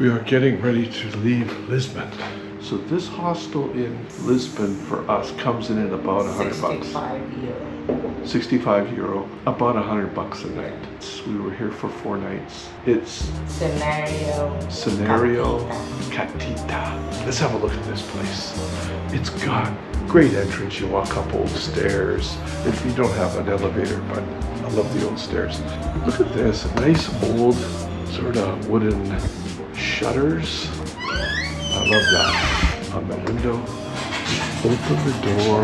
We are getting ready to leave Lisbon. So this hostel in Lisbon for us comes in at about 100 bucks. 65 euro, about 100 bucks a night. We were here for 4 nights. It's Scenario Catita. Let's have a look at this place. It's got great entrance. You walk up old stairs. If you don't have an elevator, but I love the old stairs. Look at this, a nice old sort of wooden shutters. I love that. On the window. Open the door.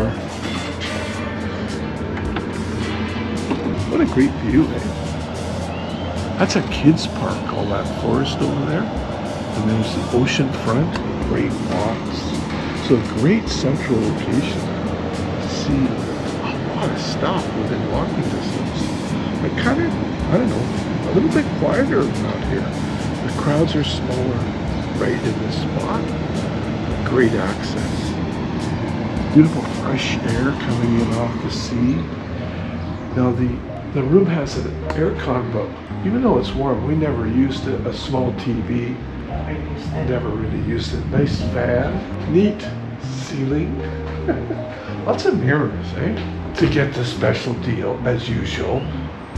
What a great view, eh? That's a kids park, all that forest over there. And there's the ocean front, great walks. So a great central location to see a lot of stuff within walking distance. But kind of, I don't know, a little bit quieter out here. The crowds are smaller right in this spot. Great access. Beautiful fresh air coming in off the sea. Now the room has an aircon, but even though it's warm, we never used it. A small TV. Never really used it. Nice fan. Neat ceiling. Lots of mirrors, eh? To get the special deal, as usual,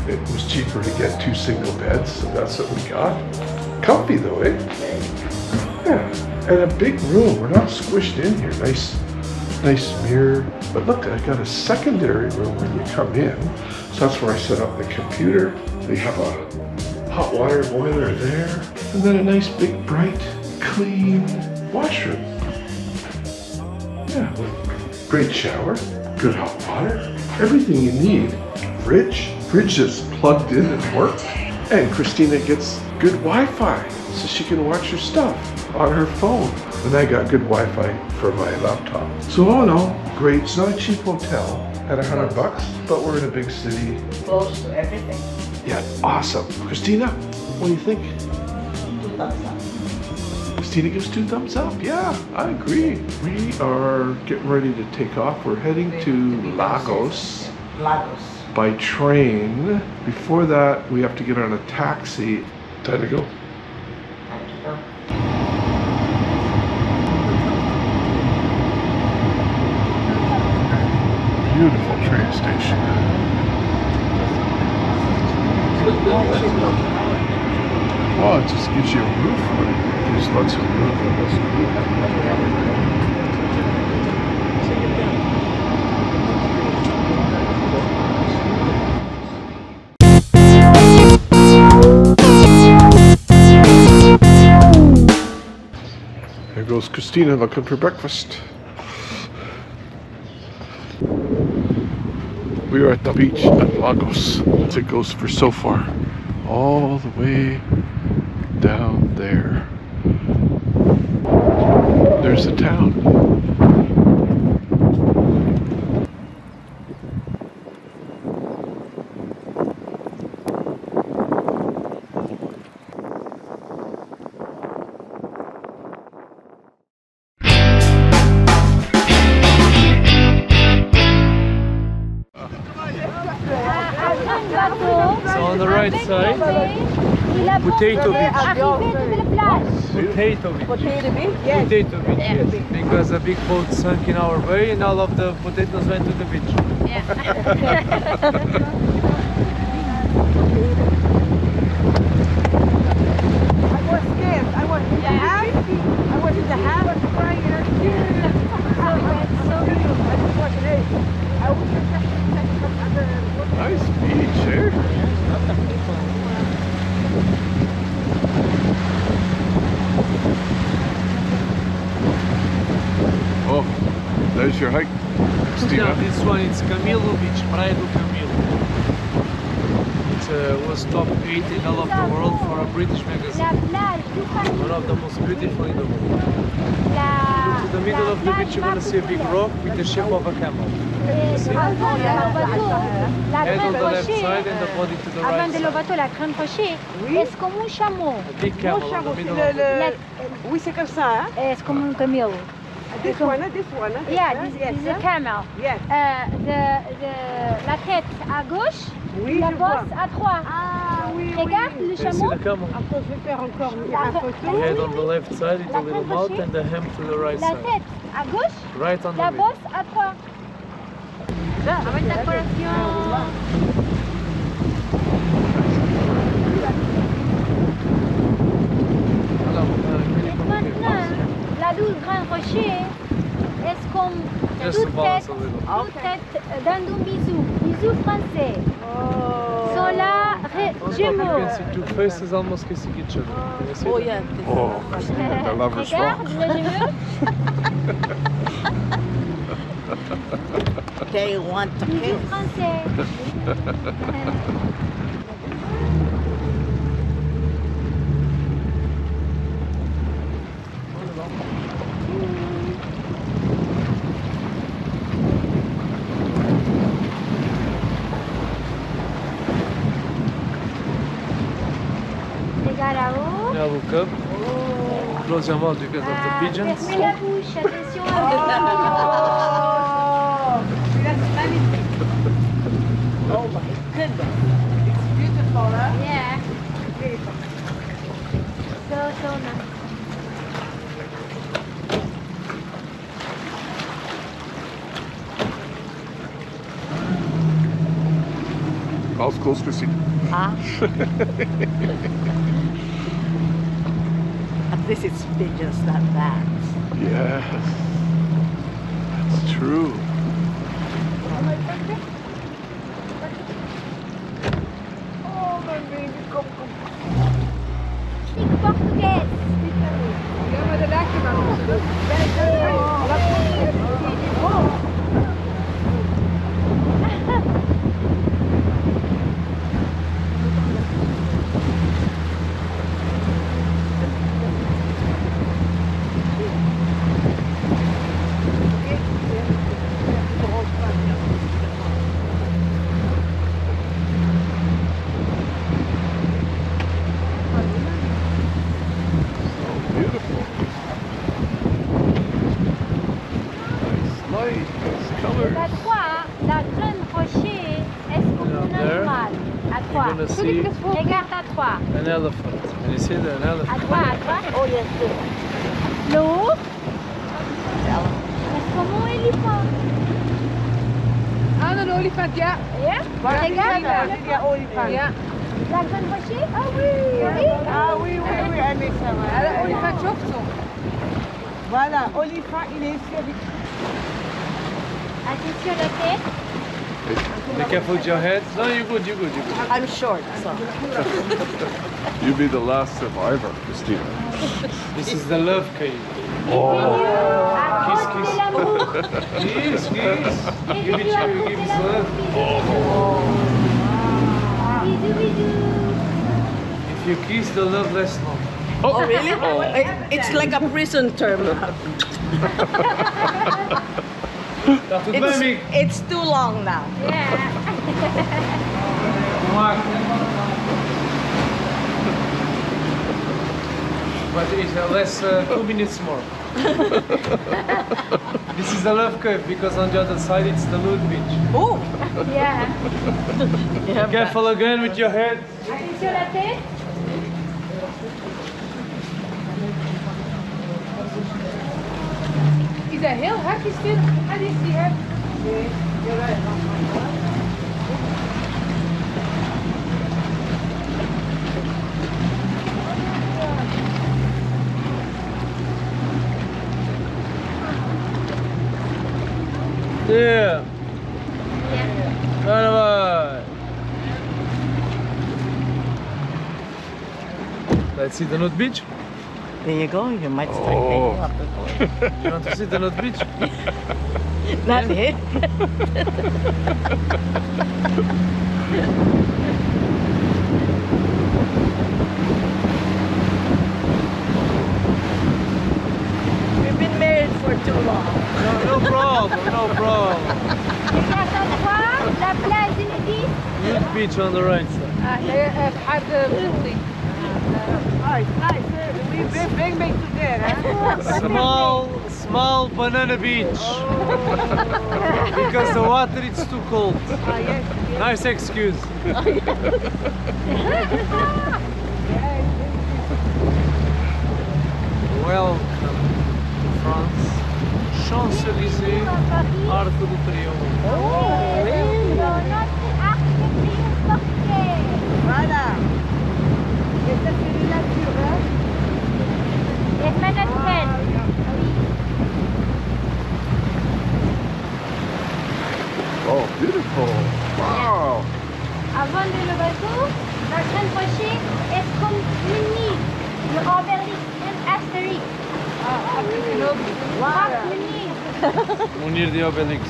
it was cheaper to get 2 single beds, so that's what we got. Comfy though, eh? Yeah, and a big room. We're not squished in here. Nice mirror. But look, I got a secondary room when you come in. So that's where I set up the computer. They have a hot water boiler there. And then a nice big bright clean washroom. Yeah, with great shower, good hot water, everything you need. Fridge is plugged in and works. And Christina gets good Wi-Fi, so she can watch her stuff on her phone. And I got good Wi-Fi for my laptop. So all in all, great. It's not a cheap hotel at 100 bucks, but we're in a big city. Close to everything. Yeah, awesome. Christina, what do you think? 2 thumbs up. Christina gives 2 thumbs up. Yeah, I agree. We are getting ready to take off. We're heading to Lagos. By train. Before that, we have to get on a taxi. Time to go. Beautiful train station. Well, it just gives you a roof on it. There's lots of roof. There goes Christina looking for breakfast. We are at the beach at Lagos. It goes for so far. All the way down there. There's the town. So on the right side, potato beach. Potato beach. Potato beach? Yes. Potato beach, yes. Because a big boat sunk in our bay and all of the potatoes went to the beach. Yeah. I was scared. I was in the house. I was in the house. I was crying. Nice beach, eh? Oh, there's your hike, Christina. No, this one is Camilo Beach, Praia do Camilo. It was top 8 in all of the world for a British magazine. One of the most beautiful in the world. To the middle of the beach you're going to see a big rock with the shape of a camel. Head on the left side and the body to the right Avant de side. Lovato, la crâne fauchée, est comme un chameau. A big camel in the middle of the Oui, c'est comme ça, hein? É como um camelo. This one, Yeah, this is a camel. Yes. La tête à gauche, Oui, la je vois. bosse à droite. Ah, Regarde le You see chameau. the camel? Après, je vais faire encore une photo. Head on the left side, it's a little mouth, and the hem to the right La side. tête à gauche, Right on the la middle. bosse à droite. Avec la collation. Maintenant, la 12 Grand Rocher, est-ce qu'on Just toute to balance tête, a little. toute tête dans un bisou, bisou français. Sont là, On top you jumeaux. can see two faces almost kissing each other. Can you see that? Oh, the lover's rock. Regarde le jumeau. They want to Bisou kiss. français. Regarde là-haut. Now look up. Close your mouth because of the pigeons. Fermez la bouche, attention à Oh, that's magnifique. Oh my goodness. It's beautiful, huh? Yeah, Beautiful. so nice. Alles close to see. At least it's pigeons, not bats. Yes. That's true. Oh, my baby, come. Speak Portuguese. Ja, maar de lijkt er maar op. Beautiful. Nice light, nice colors. La 3, la grande rocher, est-ce qu'on Down peut there. normal? À You're 3. gonna see Regarde à 3. an elephant. Can you see that? An À elephant. droite, à droite. Oh, yes, yes. L'eau. Est-ce qu'on un éléphant? Aan een olifant, ja. Yeah? Regarde le Ja, olifant. Ja. la grande rocher. Ah oui. Ah oui, elle est ça. Voilà, olifant çok. Voilà, olifant, il est ici avec. Attention la tête. Be careful with your head. No, you're good, you're good, you're good. I'm short, so. You'll be the last survivor, Christina. This is the love cave. À Kiss, cause kiss. de l'amour. Kiss, kiss. Give it à you, cause give de it l'amour. love. Bisous, bisous. If you kiss, the love lasts long. Oh, really? It's like a prison term. Tá tudo bem, amigo? It's too long now. Yeah. But it's less 2 minutes more. This is the love cave because on the other side it's the nude beach. Oh, Yeah. Careful again with your head. Attention la tête. is dat heel hard gespeeld? En is die hard? Nee, Yeah. Bye bye. Let's see the nude beach. There you go, you might start Oh. taking up the You want to see the nude beach? Not it. We've been married for too long. No problem, no problem. Regarde à droite, la plage de nudistes. Nude beach on the right side. Hard bustling. Nice, nice. We bring me together. Small, small banana beach. Because the water is too cold. Nice excuse. Welcome to France. Champs-Élysées, Arc de Triomphe. Voilà. Et ça, c'est les natures, hein? Es más natural. Oh, beautiful. Wow. Avant de le bateau, la grande rocher est comme une île. Le Obélix et Astérix. Voilà. Une île. Munir de Obélix.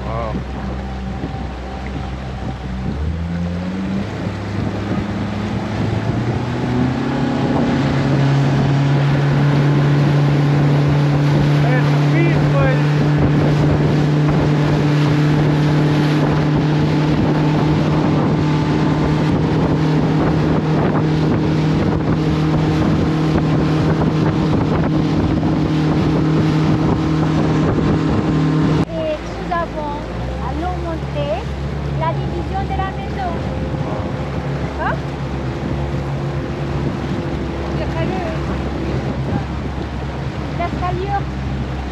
Wow. Et nous avons allons montrer la division de la maison. Hein? L'escalier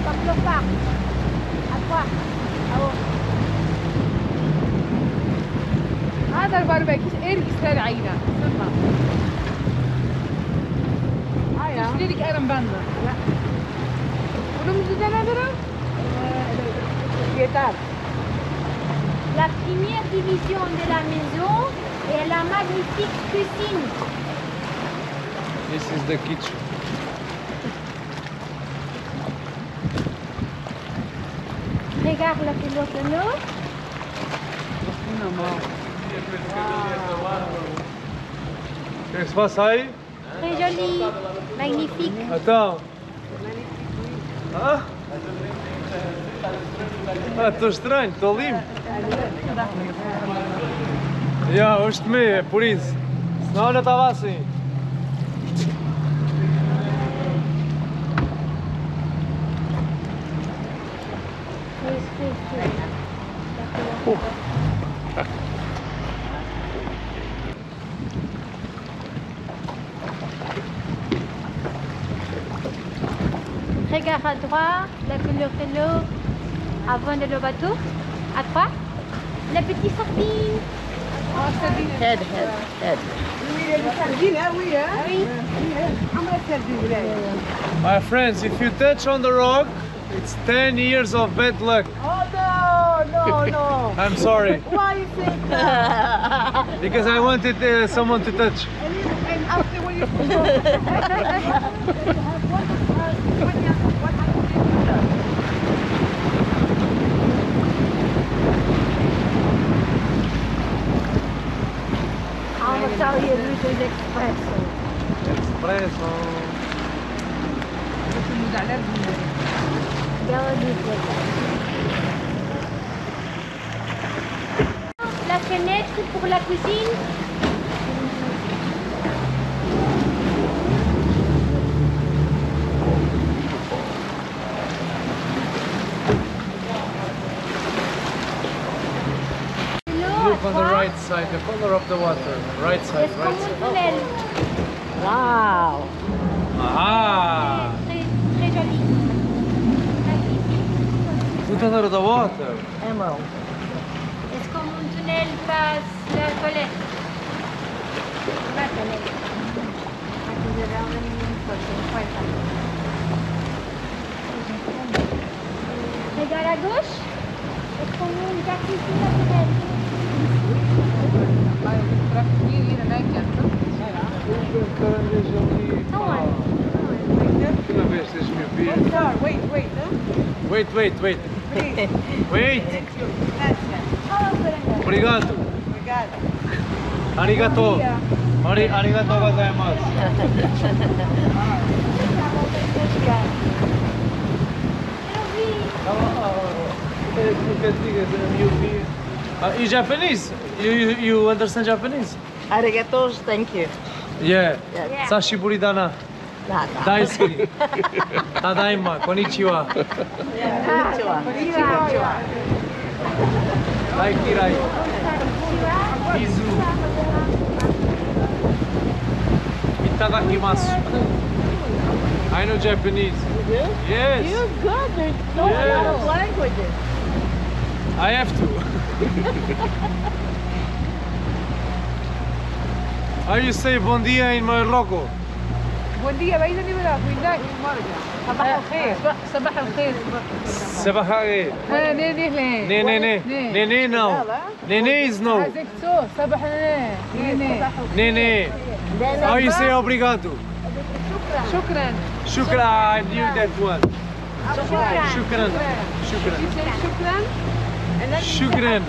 par le parc. À quoi? هذا الباربيكيو ايه الكسر عينه سمع تشتري لك ايرن باندا لا ولو مش ده نادرة La première division de la maison est la magnifique cuisine. This is the kitchen. Regarde la pelote de l'eau. Qu'est-ce qui se passe aí? Très jolie, magnifique. Attends. Ah? Ah, estou estranho, estou limpo. Hoje tomei, é por isso. Senão já estava assim. Regarde à droite, la couleur de l'eau avant de le bateau. À droite, la petite sardine. هاد سردين قوي ها عمرك سردين My friends, if you touch on the rock, it's 10 years of bad luck. Oh no no I'm sorry. why you think that Because I wanted someone to touch. and after when you On va servir lui des expressos. Espresso. La fenêtre pour la cuisine. Look on the right side, the color of the water. Right side, Es right como un side. tunnel. wow Ah! Très joli. Look under the water. emerald Es como un tunnel passe la colette. La colette. Aquí se ve un coche, fuerza. Regarde à gauche. Es como un jacuzzi naturel. Caranguejo ali. Não é? Uma vez, deixa-me ver. wait Wait. please Wait. gracias Obrigado. obrigada Arigato. Arigato gozaimasu. Eu vi. You Japanese? You understand Japanese? Arigato, thank you. Yeah. Yeah. Sashiburi dana. Daisuki. Tadaima. Konnichiwa. Konnichiwa. Rai kirai. Izu. Itadakimasu. I know Japanese. You do? Yes. You're good. There's so a lot of languages. I have to. How you say bon dia in Morocco? بون دي بعيدة دي ولا وين مرجع صباح الخير صباح الخير صباح الخير. ني Nee, nee no. Nee is no. عايزك تو صباح ني How you say obrigado? شكرا Shukran. I knew that one. Shukran. شكرا Shukran.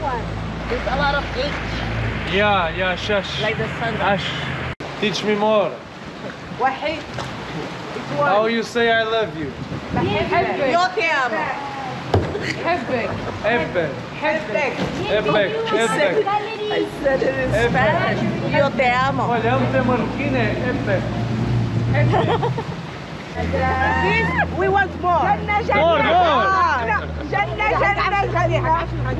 There's a lot of H, Yeah, shush. like the sun. Ash. Teach me more. Wahid. How you say I love you? Yo te amo. حبك Ebbe. Hashtag. Ebbe. I said it in Spanish. Yo te amo. Olha, é um marroquino, Ebbe. We want more. More.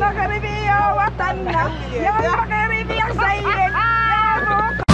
مغربي يا وطننا يا مغربي يا سيد يا